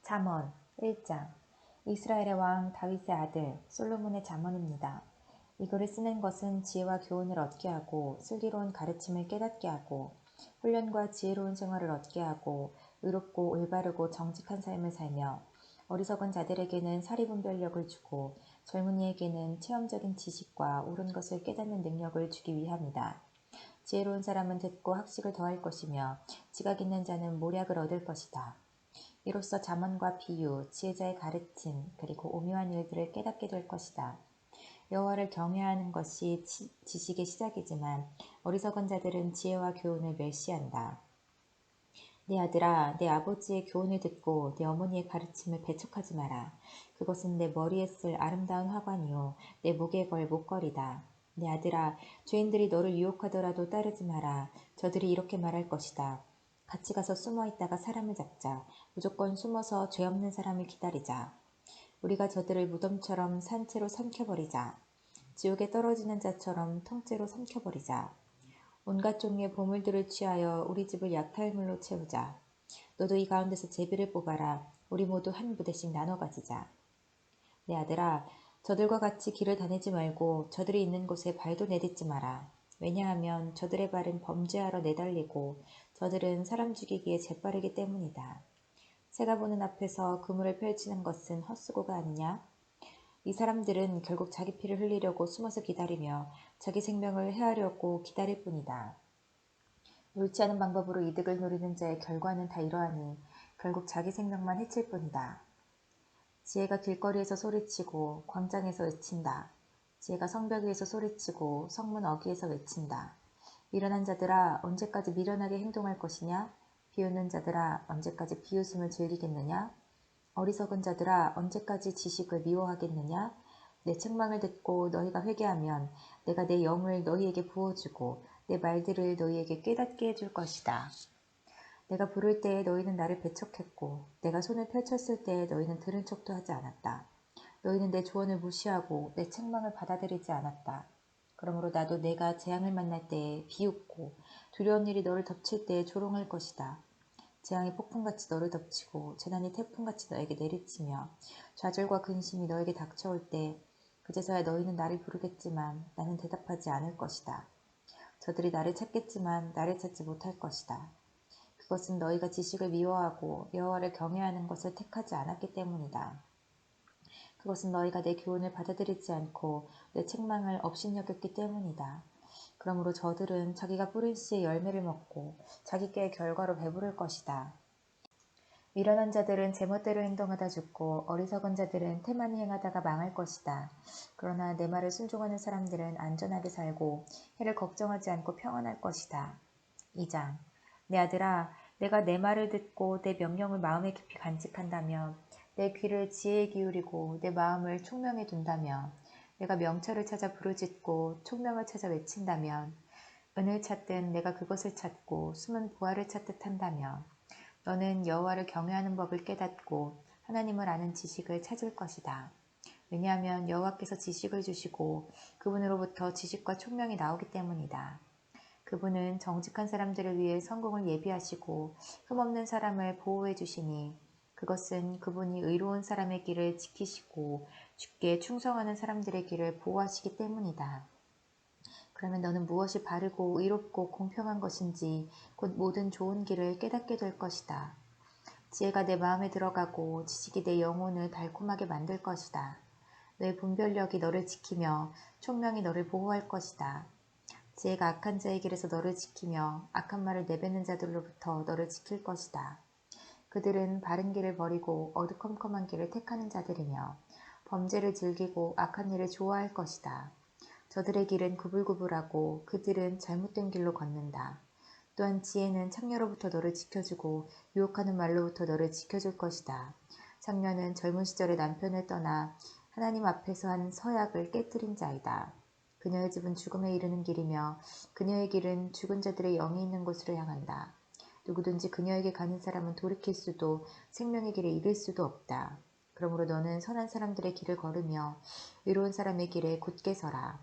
잠언 1장. 이스라엘의 왕 다윗의 아들 솔로몬의 잠언입니다. 이거를 쓰는 것은 지혜와 교훈을 얻게 하고 슬기로운 가르침을 깨닫게 하고 훈련과 지혜로운 생활을 얻게 하고 의롭고 올바르고 정직한 삶을 살며 어리석은 자들에게는 사리분별력을 주고 젊은이에게는 체험적인 지식과 옳은 것을 깨닫는 능력을 주기 위함이다. 지혜로운 사람은 듣고 학식을 더할 것이며 지각 있는 자는 모략을 얻을 것이다. 이로써 잠언과 비유, 지혜자의 가르침, 그리고 오묘한 일들을 깨닫게 될 것이다. 여호와를 경외하는 것이 지식의 시작이지만 어리석은 자들은 지혜와 교훈을 멸시한다. 내 아들아, 내 아버지의 교훈을 듣고 내 어머니의 가르침을 배척하지 마라. 그것은 내 머리에 쓸 아름다운 화관이요 내 목에 걸 목걸이다. 내 아들아, 죄인들이 너를 유혹하더라도 따르지 마라. 저들이 이렇게 말할 것이다. 같이 가서 숨어 있다가 사람을 잡자. 무조건 숨어서 죄 없는 사람을 기다리자. 우리가 저들을 무덤처럼 산채로 삼켜버리자. 지옥에 떨어지는 자처럼 통째로 삼켜버리자. 온갖 종류의 보물들을 취하여 우리 집을 약탈물로 채우자. 너도 이 가운데서 제비를 뽑아라. 우리 모두 한 부대씩 나눠 가지자. 내 아들아, 저들과 같이 길을 다니지 말고 저들이 있는 곳에 발도 내딛지 마라. 왜냐하면 저들의 발은 범죄하러 내달리고 저들은 사람 죽이기에 재빠르기 때문이다. 새가 보는 앞에서 그물을 펼치는 것은 헛수고가 아니냐? 이 사람들은 결국 자기 피를 흘리려고 숨어서 기다리며 자기 생명을 해하려고 기다릴 뿐이다. 옳지 않은 방법으로 이득을 노리는 자의 결과는 다 이러하니 결국 자기 생명만 해칠 뿐이다. 지혜가 길거리에서 소리치고 광장에서 외친다. 지혜가 성벽 위에서 소리치고 성문 어귀에서 외친다. 미련한 자들아, 언제까지 미련하게 행동할 것이냐? 비웃는 자들아, 언제까지 비웃음을 즐기겠느냐? 어리석은 자들아, 언제까지 지식을 미워하겠느냐? 내 책망을 듣고 너희가 회개하면 내가 내 영을 너희에게 부어주고 내 말들을 너희에게 깨닫게 해줄 것이다. 내가 부를 때에 너희는 나를 배척했고 내가 손을 펼쳤을 때에 너희는 들은 척도 하지 않았다. 너희는 내 조언을 무시하고 내 책망을 받아들이지 않았다. 그러므로 나도 내가 재앙을 만날 때에 비웃고 두려운 일이 너를 덮칠 때에 조롱할 것이다. 재앙이 폭풍같이 너를 덮치고 재난이 태풍같이 너에게 내리치며 좌절과 근심이 너에게 닥쳐올 때 그제서야 너희는 나를 부르겠지만 나는 대답하지 않을 것이다. 저들이 나를 찾겠지만 나를 찾지 못할 것이다. 그것은 너희가 지식을 미워하고 여호와를 경외하는 것을 택하지 않았기 때문이다. 그것은 너희가 내 교훈을 받아들이지 않고 내 책망을 업신여겼기 때문이다. 그러므로 저들은 자기가 뿌린 씨의 열매를 먹고 자기 깨의 결과로 배부를 것이다. 미련한 자들은 제멋대로 행동하다 죽고 어리석은 자들은 태만히 행하다가 망할 것이다. 그러나 내 말을 순종하는 사람들은 안전하게 살고 해를 걱정하지 않고 평안할 것이다. 2장. 내 아들아, 내가 내 말을 듣고 내 명령을 마음에 깊이 간직한다면 내 귀를 지혜에 기울이고 내 마음을 총명에 둔다면 내가 명철을 찾아 부르짖고 총명을 찾아 외친다면 은을 찾든 내가 그것을 찾고 숨은 부활을 찾듯 한다면 너는 여호와를 경외하는 법을 깨닫고 하나님을 아는 지식을 찾을 것이다. 왜냐하면 여호와께서 지식을 주시고 그분으로부터 지식과 총명이 나오기 때문이다. 그분은 정직한 사람들을 위해 성공을 예비하시고 흠없는 사람을 보호해 주시니 그것은 그분이 의로운 사람의 길을 지키시고 주께 충성하는 사람들의 길을 보호하시기 때문이다. 그러면 너는 무엇이 바르고 의롭고 공평한 것인지 곧 모든 좋은 길을 깨닫게 될 것이다. 지혜가 내 마음에 들어가고 지식이 내 영혼을 달콤하게 만들 것이다. 너의 분별력이 너를 지키며 총명이 너를 보호할 것이다. 지혜가 악한 자의 길에서 너를 지키며 악한 말을 내뱉는 자들로부터 너를 지킬 것이다. 그들은 바른 길을 버리고 어두컴컴한 길을 택하는 자들이며 범죄를 즐기고 악한 일을 좋아할 것이다. 저들의 길은 구불구불하고 그들은 잘못된 길로 걷는다. 또한 지혜는 창녀로부터 너를 지켜주고 유혹하는 말로부터 너를 지켜줄 것이다. 창녀는 젊은 시절에 남편을 떠나 하나님 앞에서 한 서약을 깨뜨린 자이다. 그녀의 집은 죽음에 이르는 길이며 그녀의 길은 죽은 자들의 영이 있는 곳으로 향한다. 누구든지 그녀에게 가는 사람은 돌이킬 수도 생명의 길에 이를 수도 없다. 그러므로 너는 선한 사람들의 길을 걸으며 의로운 사람의 길에 곧게 서라.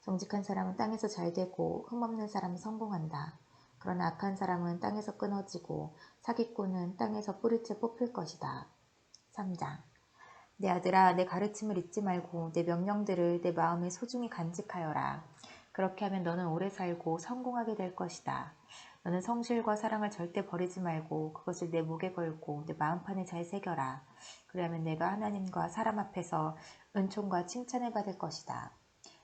정직한 사람은 땅에서 잘되고 흠없는 사람은 성공한다. 그러나 악한 사람은 땅에서 끊어지고 사기꾼은 땅에서 뿌리째 뽑힐 것이다. 3장. 내 아들아, 내 가르침을 잊지 말고 내 명령들을 내 마음에 소중히 간직하여라. 그렇게 하면 너는 오래 살고 성공하게 될 것이다. 너는 성실과 사랑을 절대 버리지 말고 그것을 내 목에 걸고 내 마음판에 잘 새겨라. 그리하면 내가 하나님과 사람 앞에서 은총과 칭찬을 받을 것이다.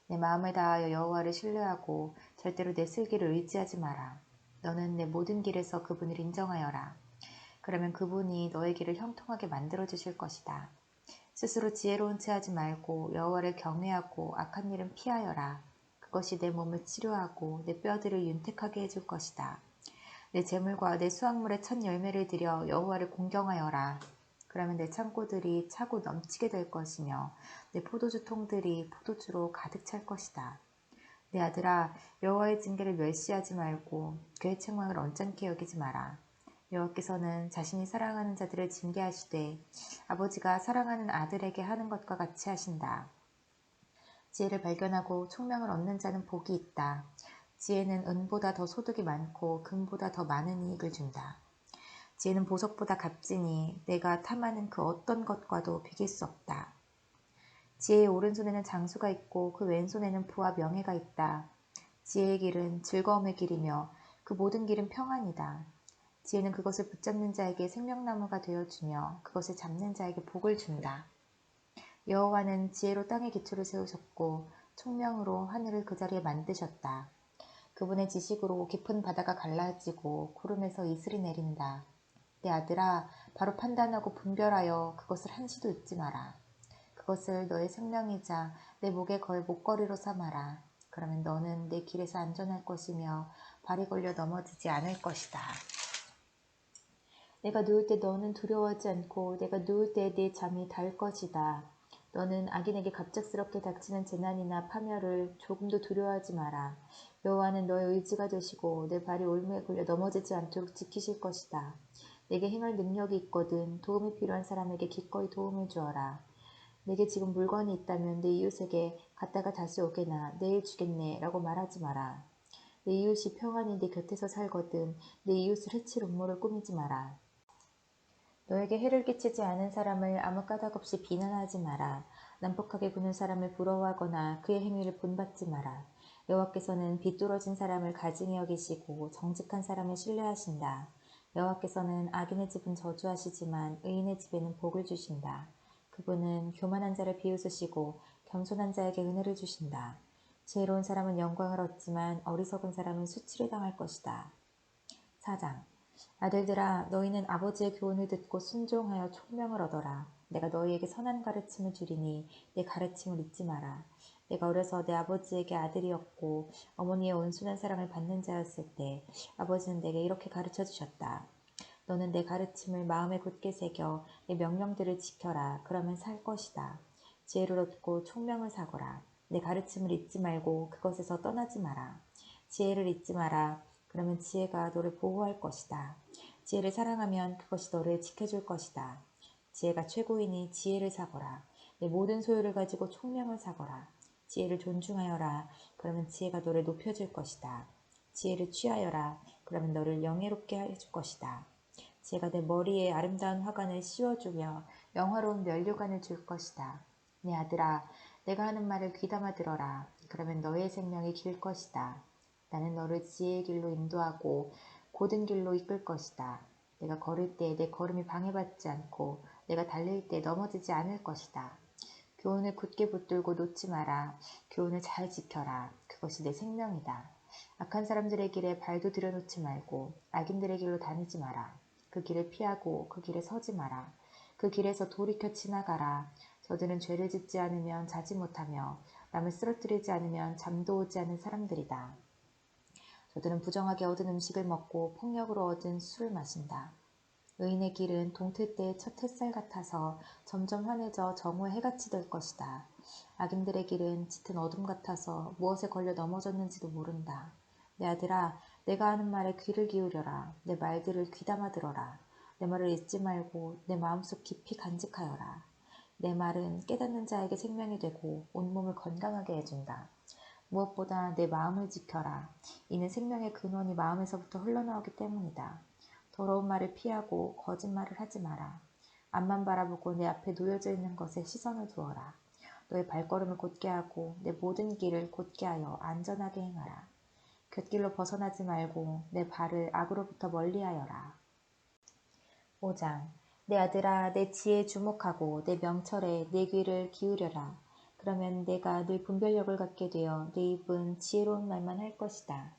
내 마음을 다하여 여호와를 신뢰하고 절대로 내 슬기를 의지하지 마라. 너는 내 모든 길에서 그분을 인정하여라. 그러면 그분이 너의 길을 형통하게 만들어 주실 것이다. 스스로 지혜로운 채 하지 말고 여호와를 경외하고 악한 일은 피하여라. 그것이 내 몸을 치료하고 내 뼈들을 윤택하게 해줄 것이다. 내 재물과 내 수확물의 첫 열매를 들여 여호와를 공경하여라. 그러면 내 창고들이 차고 넘치게 될 것이며 내 포도주 통들이 포도주로 가득 찰 것이다. 내 아들아, 여호와의 징계를 멸시하지 말고 그의 책망을 언짢게 여기지 마라. 여호와께서는 자신이 사랑하는 자들을 징계하시되 아버지가 사랑하는 아들에게 하는 것과 같이 하신다. 지혜를 발견하고 총명을 얻는 자는 복이 있다. 지혜는 은보다 더 소득이 많고 금보다 더 많은 이익을 준다. 지혜는 보석보다 값지니 내가 탐하는 그 어떤 것과도 비길 수 없다. 지혜의 오른손에는 장수가 있고 그 왼손에는 부와 명예가 있다. 지혜의 길은 즐거움의 길이며 그 모든 길은 평안이다. 지혜는 그것을 붙잡는 자에게 생명나무가 되어주며 그것을 잡는 자에게 복을 준다. 여호와는 지혜로 땅의 기초를 세우셨고 총명으로 하늘을 그 자리에 만드셨다. 그분의 지식으로 깊은 바다가 갈라지고 구름에서 이슬이 내린다. 내 아들아, 바로 판단하고 분별하여 그것을 한시도 잊지 마라. 그것을 너의 생명이자 내 목에 걸 목걸이로 삼아라. 그러면 너는 내 길에서 안전할 것이며 발이 걸려 넘어지지 않을 것이다. 내가 누울 때 너는 두려워하지 않고 내가 누울 때 내 잠이 달 것이다. 너는 악인에게 갑작스럽게 닥치는 재난이나 파멸을 조금도 두려워하지 마라. 여호와는 너의 의지가 되시고 내 발이 올무에 걸려 넘어지지 않도록 지키실 것이다. 내게 행할 능력이 있거든 도움이 필요한 사람에게 기꺼이 도움을 주어라. 내게 지금 물건이 있다면 내 이웃에게 갔다가 다시 오게나 내일 주겠네 라고 말하지 마라. 내 이웃이 평안히 내 곁에서 살거든 내 이웃을 해칠 음모를 꾸미지 마라. 너에게 해를 끼치지 않은 사람을 아무 까닭 없이 비난하지 마라. 난폭하게 구는 사람을 부러워하거나 그의 행위를 본받지 마라. 여호와께서는 비뚤어진 사람을 가증히 여기시고 정직한 사람을 신뢰하신다. 여호와께서는 악인의 집은 저주하시지만 의인의 집에는 복을 주신다. 그분은 교만한 자를 비웃으시고 겸손한 자에게 은혜를 주신다. 지혜로운 사람은 영광을 얻지만 어리석은 사람은 수치를 당할 것이다. 4장. 아들들아, 너희는 아버지의 교훈을 듣고 순종하여 총명을 얻어라. 내가 너희에게 선한 가르침을 주리니 내 가르침을 잊지 마라. 내가 어려서 내 아버지에게 아들이었고 어머니의 온순한 사랑을 받는 자였을 때 아버지는 내게 이렇게 가르쳐 주셨다. 너는 내 가르침을 마음에 굳게 새겨 내 명령들을 지켜라. 그러면 살 것이다. 지혜를 얻고 총명을 사거라. 내 가르침을 잊지 말고 그것에서 떠나지 마라. 지혜를 잊지 마라. 그러면 지혜가 너를 보호할 것이다. 지혜를 사랑하면 그것이 너를 지켜줄 것이다. 지혜가 최고이니 지혜를 사거라. 내 모든 소유를 가지고 총명을 사거라. 지혜를 존중하여라. 그러면 지혜가 너를 높여줄 것이다. 지혜를 취하여라. 그러면 너를 영예롭게 해줄 것이다. 지혜가 내 머리에 아름다운 화관을 씌워주며 영화로운 면류관을 줄 것이다. 내 아들아, 내가 하는 말을 귀담아 들어라. 그러면 너의 생명이 길 것이다. 나는 너를 지혜의 길로 인도하고 고든 길로 이끌 것이다. 내가 걸을 때 내 걸음이 방해받지 않고 내가 달릴 때 넘어지지 않을 것이다. 교훈을 굳게 붙들고 놓지 마라. 교훈을 잘 지켜라. 그것이 내 생명이다. 악한 사람들의 길에 발도 들여놓지 말고 악인들의 길로 다니지 마라. 그 길을 피하고 그 길에 서지 마라. 그 길에서 돌이켜 지나가라. 저들은 죄를 짓지 않으면 자지 못하며 남을 쓰러뜨리지 않으면 잠도 오지 않은 사람들이다. 저들은 부정하게 얻은 음식을 먹고 폭력으로 얻은 술을 마신다. 의인의 길은 동틀 때의 첫 햇살 같아서 점점 환해져 정오의 해같이 될 것이다. 악인들의 길은 짙은 어둠 같아서 무엇에 걸려 넘어졌는지도 모른다. 내 아들아, 내가 하는 말에 귀를 기울여라. 내 말들을 귀담아 들어라. 내 말을 잊지 말고 내 마음속 깊이 간직하여라. 내 말은 깨닫는 자에게 생명이 되고 온몸을 건강하게 해준다. 무엇보다 내 마음을 지켜라. 이는 생명의 근원이 마음에서부터 흘러나오기 때문이다. 더러운 말을 피하고 거짓말을 하지 마라. 앞만 바라보고 내 앞에 놓여져 있는 것에 시선을 두어라. 너의 발걸음을 곧게 하고 내 모든 길을 곧게 하여 안전하게 행하라. 곁길로 벗어나지 말고 내 발을 악으로부터 멀리하여라. 5장. 내 아들아, 내 지혜에 주목하고 내 명철에 내 귀를 기울여라. 그러면 내가 늘 분별력을 갖게 되어 내 입은 지혜로운 말만 할 것이다.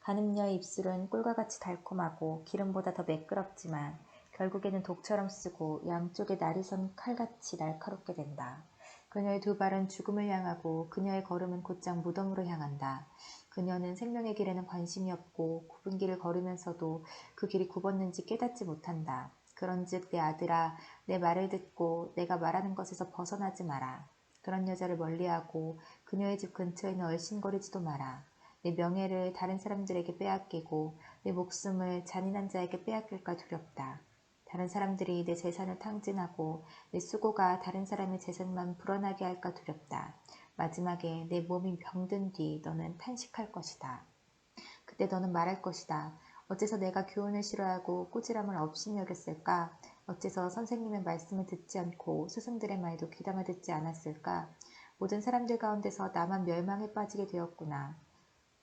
가늠녀의 입술은 꿀과 같이 달콤하고 기름보다 더 매끄럽지만 결국에는 독처럼 쓰고 양쪽에 날이 선 칼같이 날카롭게 된다. 그녀의 두 발은 죽음을 향하고 그녀의 걸음은 곧장 무덤으로 향한다. 그녀는 생명의 길에는 관심이 없고 굽은 길을 걸으면서도 그 길이 굽었는지 깨닫지 못한다. 그런즉 내 아들아, 내 말을 듣고 내가 말하는 것에서 벗어나지 마라. 그런 여자를 멀리하고 그녀의 집 근처에는 얼씬거리지도 마라. 내 명예를 다른 사람들에게 빼앗기고 내 목숨을 잔인한 자에게 빼앗길까 두렵다. 다른 사람들이 내 재산을 탕진하고 내 수고가 다른 사람의 재산만 불어나게 할까 두렵다. 마지막에 내 몸이 병든 뒤 너는 탄식할 것이다. 그때 너는 말할 것이다. 어째서 내가 교훈을 싫어하고 꾸지람을 업신이 여겼을까? 어째서 선생님의 말씀을 듣지 않고 스승들의 말도 귀담아 듣지 않았을까? 모든 사람들 가운데서 나만 멸망에 빠지게 되었구나.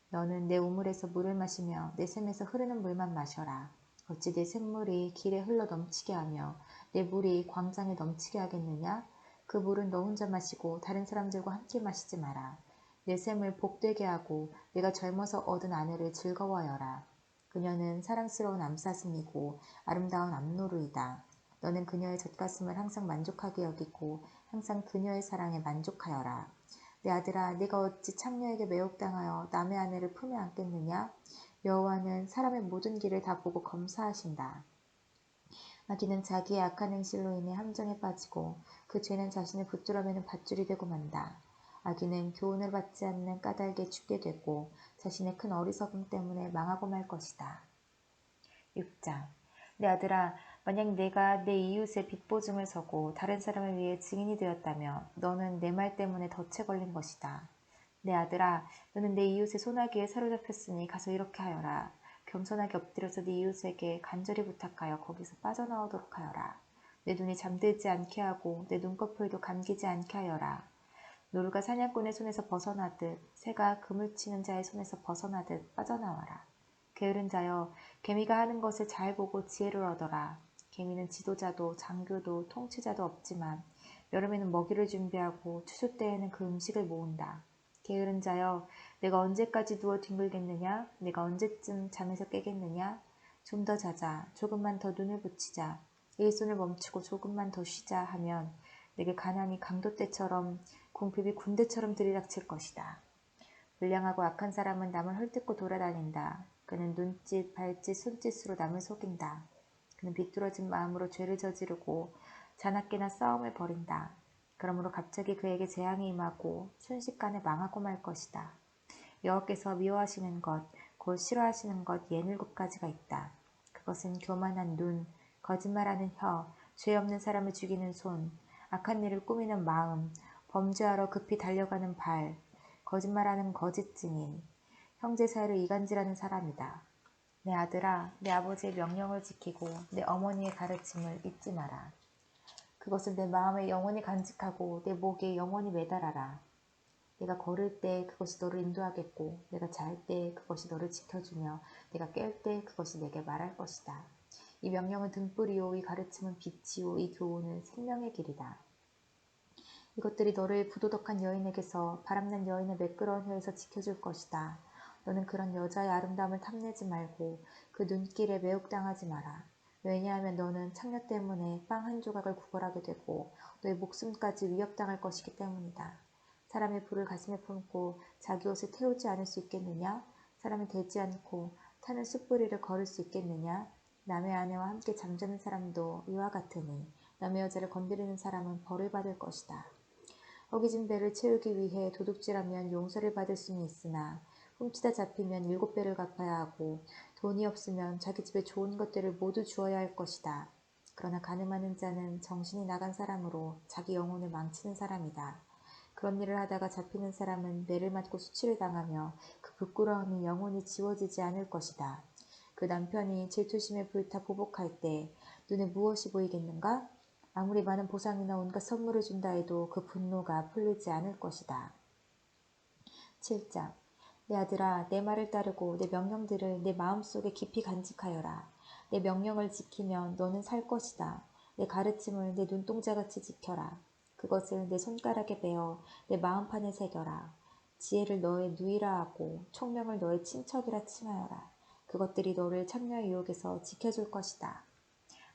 너는 내 우물에서 물을 마시며 내 샘에서 흐르는 물만 마셔라. 어찌 내 샘물이 길에 흘러 넘치게 하며 내 물이 광장에 넘치게 하겠느냐? 그 물은 너 혼자 마시고 다른 사람들과 함께 마시지 마라. 내 샘을 복되게 하고 내가 젊어서 얻은 아내를 즐거워하여라. 그녀는 사랑스러운 암사슴이고 아름다운 암노루이다. 너는 그녀의 젖가슴을 항상 만족하게 여기고 항상 그녀의 사랑에 만족하여라. 내 아들아, 네가 어찌 창녀에게 매혹당하여 남의 아내를 품에 안겠느냐? 여호와는 사람의 모든 길을 다 보고 검사하신다. 아기는 자기의 악한 행실로 인해 함정에 빠지고 그 죄는 자신을 붙들어매는 밧줄이 되고 만다. 아기는 교훈을 받지 않는 까닭에 죽게 되고 자신의 큰 어리석음 때문에 망하고 말 것이다. 6장. 내 아들아, 만약 내가 내 이웃의 빚보증을 서고 다른 사람을 위해 증인이 되었다면 너는 내 말 때문에 덫에 걸린 것이다. 내 아들아, 너는 내 이웃의 소나기에 사로잡혔으니 가서 이렇게 하여라. 겸손하게 엎드려서 네 이웃에게 간절히 부탁하여 거기서 빠져나오도록 하여라. 내 눈이 잠들지 않게 하고 내 눈꺼풀도 감기지 않게 하여라. 노루가 사냥꾼의 손에서 벗어나듯 새가 그물 치는 자의 손에서 벗어나듯 빠져나와라. 게으른 자여, 개미가 하는 것을 잘 보고 지혜를 얻어라. 개미는 지도자도 장교도 통치자도 없지만 여름에는 먹이를 준비하고 추수 때에는 그 음식을 모은다. 게으른 자여, 내가 언제까지 누워 뒹굴겠느냐? 내가 언제쯤 잠에서 깨겠느냐? 좀 더 자자, 조금만 더 눈을 붙이자, 일손을 멈추고 조금만 더 쉬자 하면 내게 가난이 강도 때처럼 궁핍이 군대처럼 들이닥칠 것이다. 불량하고 악한 사람은 남을 헐뜯고 돌아다닌다. 그는 눈짓, 발짓, 손짓으로 남을 속인다. 그는 비뚤어진 마음으로 죄를 저지르고 자나깨나 싸움을 벌인다. 그러므로 갑자기 그에게 재앙이 임하고 순식간에 망하고 말 것이다. 여호와께서 미워하시는 것, 곧 싫어하시는 것 67가지가 있다. 그것은 교만한 눈, 거짓말하는 혀, 죄 없는 사람을 죽이는 손, 악한 일을 꾸미는 마음, 범죄하러 급히 달려가는 발, 거짓말하는 거짓 증인, 형제 사이를 이간질하는 사람이다. 내 아들아, 내 아버지의 명령을 지키고 내 어머니의 가르침을 잊지 마라. 그것을 내 마음에 영원히 간직하고 내 목에 영원히 매달아라. 내가 걸을 때 그것이 너를 인도하겠고 내가 잘 때 그것이 너를 지켜주며 내가 깰 때 그것이 내게 말할 것이다. 이 명령은 등불이요 이 가르침은 빛이요 이 교훈은 생명의 길이다. 이것들이 너를 부도덕한 여인에게서 바람난 여인의 매끄러운 혀에서 지켜줄 것이다. 너는 그런 여자의 아름다움을 탐내지 말고 그 눈길에 매혹당하지 마라. 왜냐하면 너는 창녀 때문에 빵 한 조각을 구걸하게 되고 너의 목숨까지 위협당할 것이기 때문이다. 사람의 불을 가슴에 품고 자기 옷을 태우지 않을 수 있겠느냐? 사람을 대지 않고 타는 숯불이를 걸을 수 있겠느냐? 남의 아내와 함께 잠자는 사람도 이와 같으니 남의 여자를 건드리는 사람은 벌을 받을 것이다. 허기진 배를 채우기 위해 도둑질하면 용서를 받을 수는 있으나 훔치다 잡히면 7배를 갚아야 하고 돈이 없으면 자기 집에 좋은 것들을 모두 주어야 할 것이다. 그러나 가늠하는 자는 정신이 나간 사람으로 자기 영혼을 망치는 사람이다. 그런 일을 하다가 잡히는 사람은 매를 맞고 수치를 당하며 그 부끄러움이 영원히 지워지지 않을 것이다. 그 남편이 질투심에 불타 보복할 때 눈에 무엇이 보이겠는가? 아무리 많은 보상이나 온갖 선물을 준다 해도 그 분노가 풀리지 않을 것이다. 7장. 내 아들아, 내 말을 따르고 내 명령들을 내 마음속에 깊이 간직하여라. 내 명령을 지키면 너는 살 것이다. 내 가르침을 내 눈동자같이 지켜라. 그것을 내 손가락에 베어 내 마음판에 새겨라. 지혜를 너의 누이라 하고 총명을 너의 친척이라 칭하여라. 그것들이 너를 창녀의 유혹에서 지켜줄 것이다.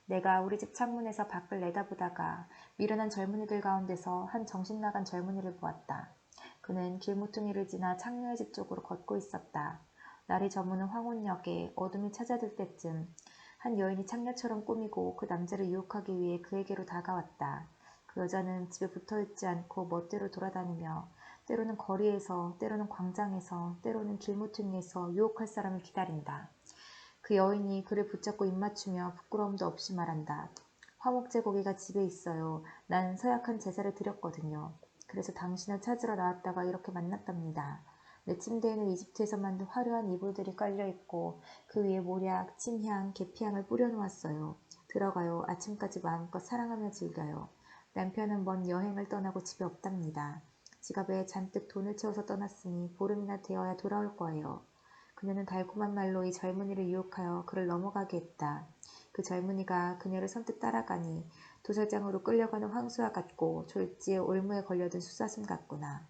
내가 우리 집 창문에서 밖을 내다보다가 미련한 젊은이들 가운데서 한 정신 나간 젊은이를 보았다. 그는 길모퉁이를 지나 창녀의 집 쪽으로 걷고 있었다. 날이 저무는 황혼역에 어둠이 찾아들 때쯤 한 여인이 창녀처럼 꾸미고 그 남자를 유혹하기 위해 그에게로 다가왔다. 그 여자는 집에 붙어있지 않고 멋대로 돌아다니며 때로는 거리에서, 때로는 광장에서, 때로는 길모퉁이에서 유혹할 사람을 기다린다. 그 여인이 그를 붙잡고 입맞추며 부끄러움도 없이 말한다. 화목제고기가 집에 있어요. 난 서약한 제사를 드렸거든요. 그래서 당신을 찾으러 나왔다가 이렇게 만났답니다. 내 침대에는 이집트에서 만든 화려한 이불들이 깔려있고 그 위에 모략, 침향, 계피향을 뿌려놓았어요. 들어가요. 아침까지 마음껏 사랑하며 즐겨요. 남편은 먼 여행을 떠나고 집에 없답니다. 지갑에 잔뜩 돈을 채워서 떠났으니 보름이나 되어야 돌아올 거예요. 그녀는 달콤한 말로 이 젊은이를 유혹하여 그를 넘어가게 했다. 그 젊은이가 그녀를 선뜻 따라가니 도살장으로 끌려가는 황수와 같고 졸지에 올무에 걸려든 숫사슴 같구나.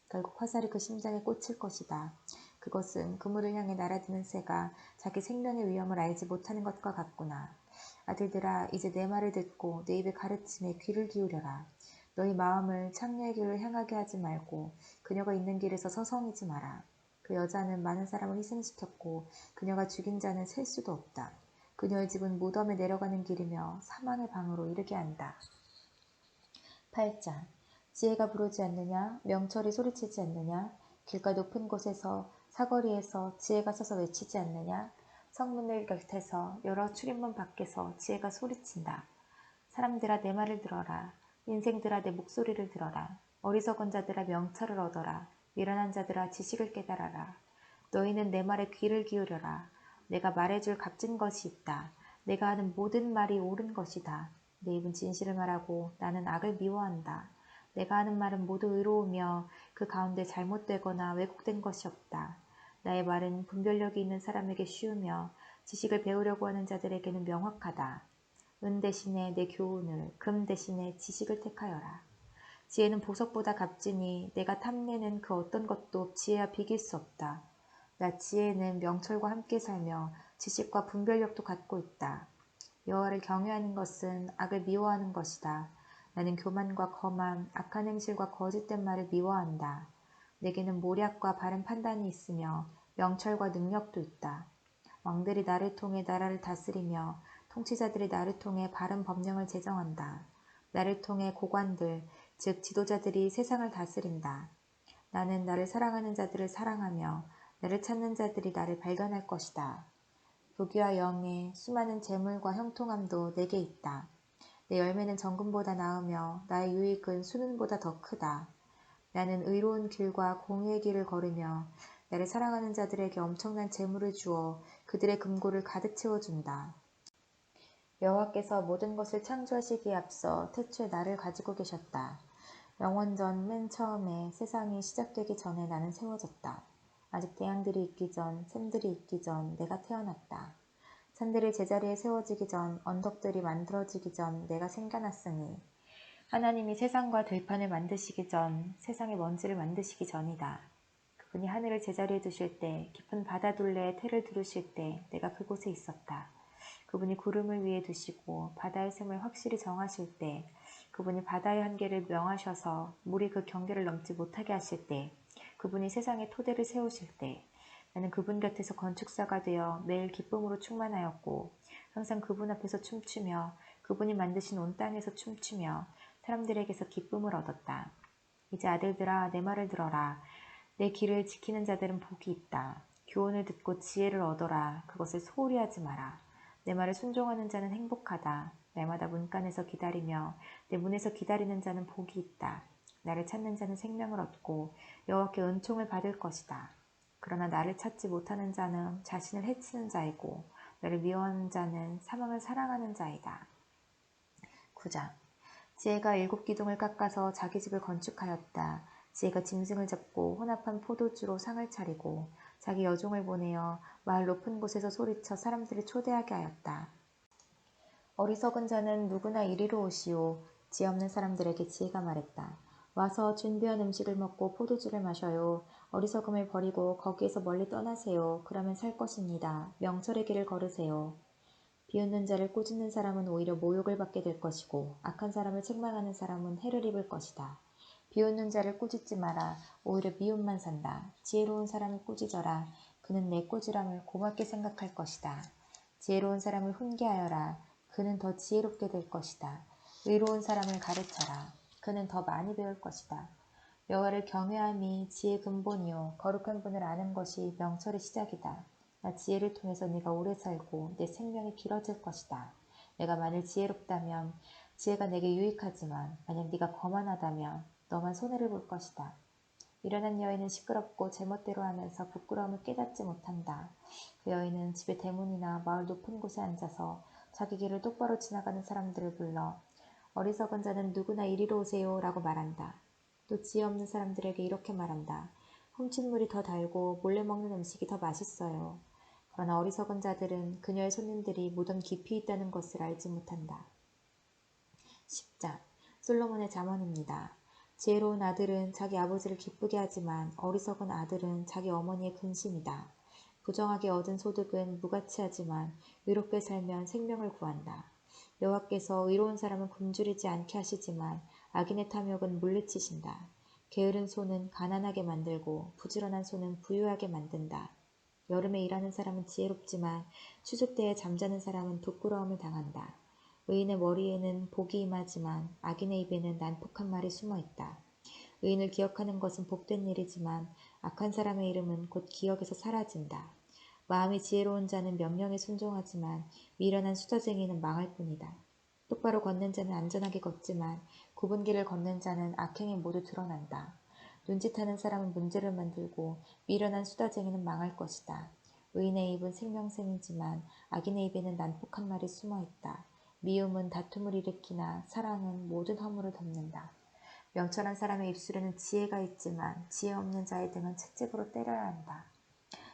결국 화살이 그 심장에 꽂힐 것이다. 그것은 그물을 향해 날아드는 새가 자기 생명의 위험을 알지 못하는 것과 같구나. 아들들아, 이제 내 말을 듣고 내 입의 가르침에 귀를 기울여라. 너희 마음을 창녀의 길로 향하게 하지 말고 그녀가 있는 길에서 서성이지 마라. 그 여자는 많은 사람을 희생시켰고 그녀가 죽인 자는 셀 수도 없다. 그녀의 집은 무덤에 내려가는 길이며 사망의 방으로 이르게 한다. 8장. 지혜가 부르지 않느냐? 명철이 소리치지 않느냐? 길가 높은 곳에서 사거리에서 지혜가 서서 외치지 않느냐? 성문들 곁에서 여러 출입문 밖에서 지혜가 소리친다. 사람들아 내 말을 들어라. 인생들아 내 목소리를 들어라. 어리석은 자들아 명철을 얻어라. 미련한 자들아 지식을 깨달아라. 너희는 내 말에 귀를 기울여라. 내가 말해줄 값진 것이 있다. 내가 하는 모든 말이 옳은 것이다. 내 입은 진실을 말하고 나는 악을 미워한다. 내가 하는 말은 모두 의로우며 그 가운데 잘못되거나 왜곡된 것이 없다. 나의 말은 분별력이 있는 사람에게 쉬우며 지식을 배우려고 하는 자들에게는 명확하다. 은 대신에 내 교훈을, 금 대신에 지식을 택하여라. 지혜는 보석보다 값지니 내가 탐내는 그 어떤 것도 지혜와 비길 수 없다. 나 지혜는 명철과 함께 살며 지식과 분별력도 갖고 있다. 여호와를 경외하는 것은 악을 미워하는 것이다. 나는 교만과 거만, 악한 행실과 거짓된 말을 미워한다. 내게는 모략과 바른 판단이 있으며 명철과 능력도 있다. 왕들이 나를 통해 나라를 다스리며 통치자들이 나를 통해 바른 법령을 제정한다. 나를 통해 고관들, 즉 지도자들이 세상을 다스린다. 나는 나를 사랑하는 자들을 사랑하며 나를 찾는 자들이 나를 발견할 것이다. 부귀와 영예, 수많은 재물과 형통함도 내게 있다. 내 열매는 정금보다 나으며 나의 유익은 수는보다 더 크다. 나는 의로운 길과 공의의 길을 걸으며 나를 사랑하는 자들에게 엄청난 재물을 주어 그들의 금고를 가득 채워준다. 여호와께서 모든 것을 창조하시기에 앞서 태초에 나를 가지고 계셨다. 영원전 맨 처음에 세상이 시작되기 전에 나는 세워졌다. 아직 태양들이 있기 전, 샘들이 있기 전 내가 태어났다. 산들이 제자리에 세워지기 전, 언덕들이 만들어지기 전 내가 생겨났으니 하나님이 세상과 들판을 만드시기 전, 세상의 먼지를 만드시기 전이다. 그분이 하늘을 제자리에 두실 때, 깊은 바다 둘레에 태를 두르실 때 내가 그곳에 있었다. 그분이 구름을 위에 두시고 바다의 샘을 확실히 정하실 때, 그분이 바다의 한계를 명하셔서 물이 그 경계를 넘지 못하게 하실 때, 그분이 세상의 토대를 세우실 때, 나는 그분 곁에서 건축사가 되어 매일 기쁨으로 충만하였고 항상 그분 앞에서 춤추며 그분이 만드신 온 땅에서 춤추며 사람들에게서 기쁨을 얻었다. 이제 아들들아 내 말을 들어라. 내 길을 지키는 자들은 복이 있다. 교훈을 듣고 지혜를 얻어라. 그것을 소홀히 하지 마라. 내 말을 순종하는 자는 행복하다. 날마다 문간에서 기다리며 내 문에서 기다리는 자는 복이 있다. 나를 찾는 자는 생명을 얻고 여호와께 은총을 받을 것이다. 그러나 나를 찾지 못하는 자는 자신을 해치는 자이고 나를 미워하는 자는 사망을 사랑하는 자이다. 9장. 지혜가 7기둥을 깎아서 자기 집을 건축하였다. 지혜가 짐승을 잡고 혼합한 포도주로 상을 차리고 자기 여종을 보내어 마을 높은 곳에서 소리쳐 사람들을 초대하게 하였다. 어리석은 자는 누구나 이리로 오시오. 지혜 없는 사람들에게 지혜가 말했다. 와서 준비한 음식을 먹고 포도주를 마셔요. 어리석음을 버리고 거기에서 멀리 떠나세요. 그러면 살 것입니다. 명철의 길을 걸으세요. 비웃는 자를 꾸짖는 사람은 오히려 모욕을 받게 될 것이고 악한 사람을 책망하는 사람은 해를 입을 것이다. 비웃는 자를 꾸짖지 마라. 오히려 미움만 산다. 지혜로운 사람을 꾸짖어라. 그는 내 꾸지람을 고맙게 생각할 것이다. 지혜로운 사람을 훈계하여라. 그는 더 지혜롭게 될 것이다. 의로운 사람을 가르쳐라. 그는 더 많이 배울 것이다. 여호와를 경외함이 지혜의 근본이요 거룩한 분을 아는 것이 명철의 시작이다. 나 지혜를 통해서 네가 오래 살고 내 생명이 길어질 것이다. 내가 만일 지혜롭다면 지혜가 내게 유익하지만 만약 네가 거만하다면 너만 손해를 볼 것이다. 미련한 여인은 시끄럽고 제멋대로 하면서 부끄러움을 깨닫지 못한다. 그 여인은 집의 대문이나 마을 높은 곳에 앉아서 자기 길을 똑바로 지나가는 사람들을 불러 어리석은 자는 누구나 이리로 오세요 라고 말한다. 또 지혜 없는 사람들에게 이렇게 말한다. 훔친 물이 더 달고 몰래 먹는 음식이 더 맛있어요. 그러나 어리석은 자들은 그녀의 손님들이 무덤 깊이 있다는 것을 알지 못한다. 10장. 솔로몬의 잠언입니다. 지혜로운 아들은 자기 아버지를 기쁘게 하지만 어리석은 아들은 자기 어머니의 근심이다. 부정하게 얻은 소득은 무가치하지만 의롭게 살면 생명을 구한다. 여호와께서 의로운 사람은 굶주리지 않게 하시지만 악인의 탐욕은 물리치신다. 게으른 손은 가난하게 만들고 부지런한 손은 부유하게 만든다. 여름에 일하는 사람은 지혜롭지만 추수 때에 잠자는 사람은 부끄러움을 당한다. 의인의 머리에는 복이 임하지만 악인의 입에는 난폭한 말이 숨어있다. 의인을 기억하는 것은 복된 일이지만 악한 사람의 이름은 곧 기억에서 사라진다. 마음이 지혜로운 자는 명령에 순종하지만 미련한 수저쟁이는 망할 뿐이다. 똑바로 걷는 자는 안전하게 걷지만 굽은 길을 걷는 자는 악행이 모두 드러난다. 눈짓하는 사람은 문제를 만들고 미련한 수다쟁이는 망할 것이다. 의인의 입은 생명샘이지만 악인의 입에는 난폭한 말이 숨어있다. 미움은 다툼을 일으키나 사랑은 모든 허물을 덮는다. 명철한 사람의 입술에는 지혜가 있지만 지혜 없는 자의 등은 채찍으로 때려야 한다.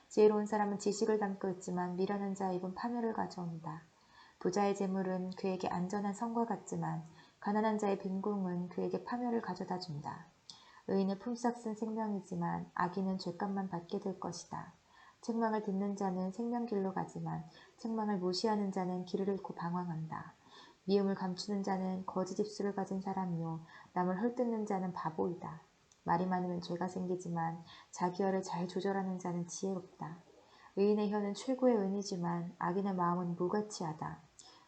지혜로운 사람은 지식을 담고 있지만 미련한 자의 입은 파멸을 가져온다. 부자의 재물은 그에게 안전한 성과 같지만 가난한 자의 빈궁은 그에게 파멸을 가져다 준다. 의인은 품삯 쓴 생명이지만 악인은 죄값만 받게 될 것이다. 책망을 듣는 자는 생명길로 가지만 책망을 무시하는 자는 길을 잃고 방황한다. 미움을 감추는 자는 거짓 입술을 가진 사람이요 남을 헐뜯는 자는 바보이다. 말이 많으면 죄가 생기지만 자기 혀를 잘 조절하는 자는 지혜롭다. 의인의 혀는 최고의 은이지만 악인의 마음은 무가치하다.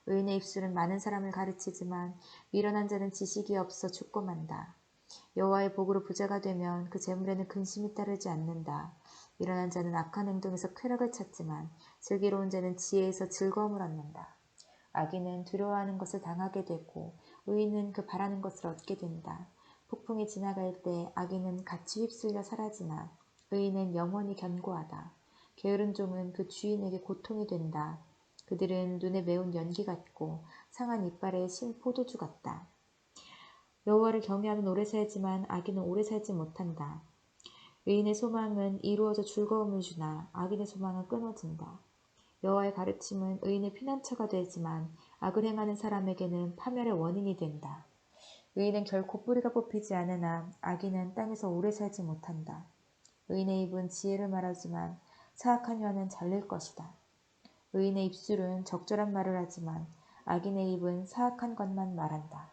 의인의 입술은 많은 사람을 가르치지만 미련한 자는 지식이 없어 죽고 만다. 여호와의 복으로 부자가 되면 그 재물에는 근심이 따르지 않는다. 미련한 자는 악한 행동에서 쾌락을 찾지만 슬기로운 자는 지혜에서 즐거움을 얻는다. 악인은 두려워하는 것을 당하게 되고 의인은 그 바라는 것을 얻게 된다. 폭풍이 지나갈 때 악인은 같이 휩쓸려 사라지나 의인은 영원히 견고하다. 게으른 종은 그 주인에게 고통이 된다. 그들은 눈에 매운 연기 같고 상한 이빨에 신 포도주 같다. 여호와를 경외하면 오래 살지만 악인은 오래 살지 못한다. 의인의 소망은 이루어져 즐거움을 주나 악인의 소망은 끊어진다. 여호와의 가르침은 의인의 피난처가 되지만 악을 행하는 사람에게는 파멸의 원인이 된다. 의인은 결코 뿌리가 뽑히지 않으나 악인은 땅에서 오래 살지 못한다. 의인의 입은 지혜를 말하지만 사악한 혀는 잘릴 것이다. 의인의 입술은 적절한 말을 하지만 악인의 입은 사악한 것만 말한다.